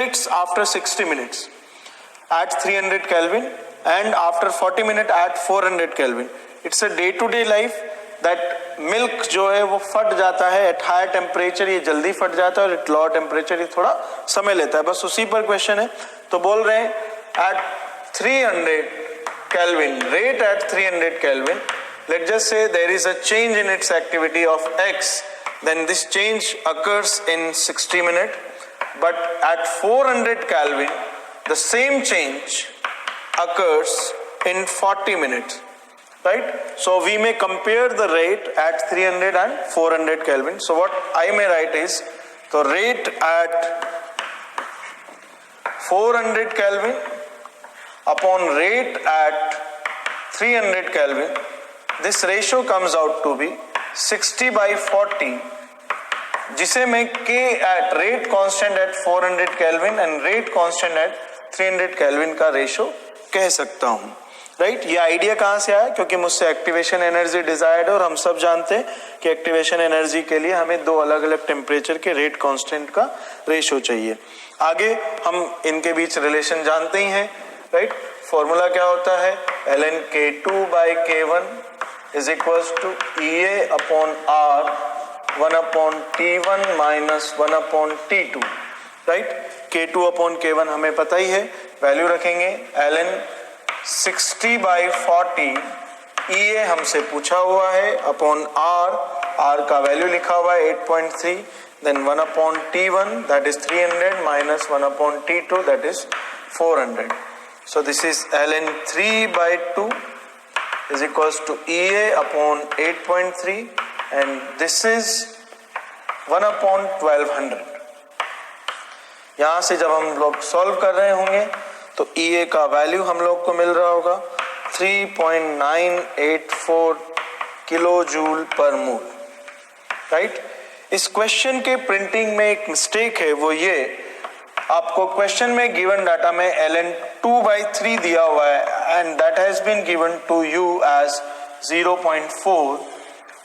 after 60 minutes at 300 Kelvin and after 40 minutes at 400 Kelvin. It's a day to day life that milk जो है वो फट जाता है at higher temperature, ये जल्दी फट जाता है, और at lower temperature ये थोड़ा समय लेता है. बस उसी पर क्वेश्चन है. तो बोल रहे हैं at 300 Kelvin, rate at 300 Kelvin, let's just say there is a change in its activity of X, then this change occurs in 60 minutes. But at 400 Kelvin, the same change occurs in 40 minutes, right? So we may compare the rate at 300 and 400 Kelvin. So what I may write is, the rate at 400 Kelvin upon rate at 300 Kelvin, this ratio comes out to be 60/40, जिसे मैं K at rate constant at 400 Kelvin and rate constant at 300 Kelvin का ratio कह सकता हूँ, right? ये idea कहाँ से आया? क्योंकि मुझसे एक्टिवेशन एनर्जी डिजायर्ड है और हम सब जानते हैं कि एक्टिवेशन एनर्जी के लिए हमें दो अलग अलग टेम्परेचर के रेट कांस्टेंट का रेशो चाहिए. आगे हम इनके बीच रिलेशन जानते ही हैं, राइट? फॉर्मूला क्या होता है? ln K2/K1 is equals to EA upon R 1/T1 minus 1/T2, right? K2/K1 हमें पता ही है, वैल्यू रखेंगे ln 60/40 EA हमसे पूछा हुआ है अपॉन R का वैल्यू लिखा हुआ है 8.3, then 1/T1 that is 300 minus 1/T2 that is 400. So this is ln 3/2 is equals to EA upon 8.3 and this is 1/1200. यहां से जब हम लोग सॉल्व कर रहे होंगे तो EA का वैल्यू हम लोग को मिल रहा होगा 3.984 किलो जूल पर मोल, राइट? इस क्वेश्चन के प्रिंटिंग में एक मिस्टेक है, वो ये, आपको क्वेश्चन में गिवन डाटा में ln 2/3 दिया हुआ है and that has been given to you as 0.4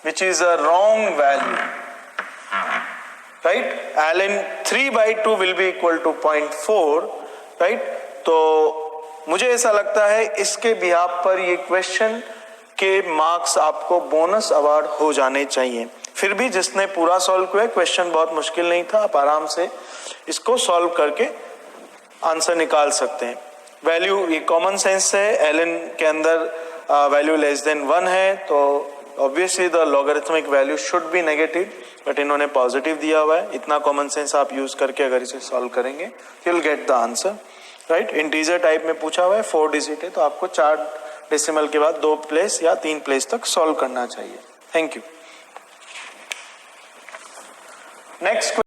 which is a wrong value, right? ln 3/2 will be equal to 0.4, right? तो मुझे ऐसा लगता है इसके बिहाफ पर ये क्वेश्चन के मार्क्स आपको बोनस अवार्ड हो जाने चाहिए. फिर भी जिसने पूरा सॉल्व किया, क्वेश्चन बहुत मुश्किल नहीं था, आप आराम से इसको सॉल्व करके आंसर निकाल सकते हैं. वैल्यू ये कॉमन सेंस है, ln के अंदर वैल्यू लेस देन 1 है तो obviously the logarithmic value should be negative, but इन्होंने पॉजिटिव दिया हुआ है. इतना कॉमन सेंस आप यूज करके अगर इसे सॉल्व करेंगे you will get the answer, right? Integer type में पूछा हुआ है, 4 डिजिट है, तो आपको 4 डेसिमल के बाद 2 प्लेस या 3 प्लेस तक सॉल्व करना चाहिए. Thank you. नेक्स्ट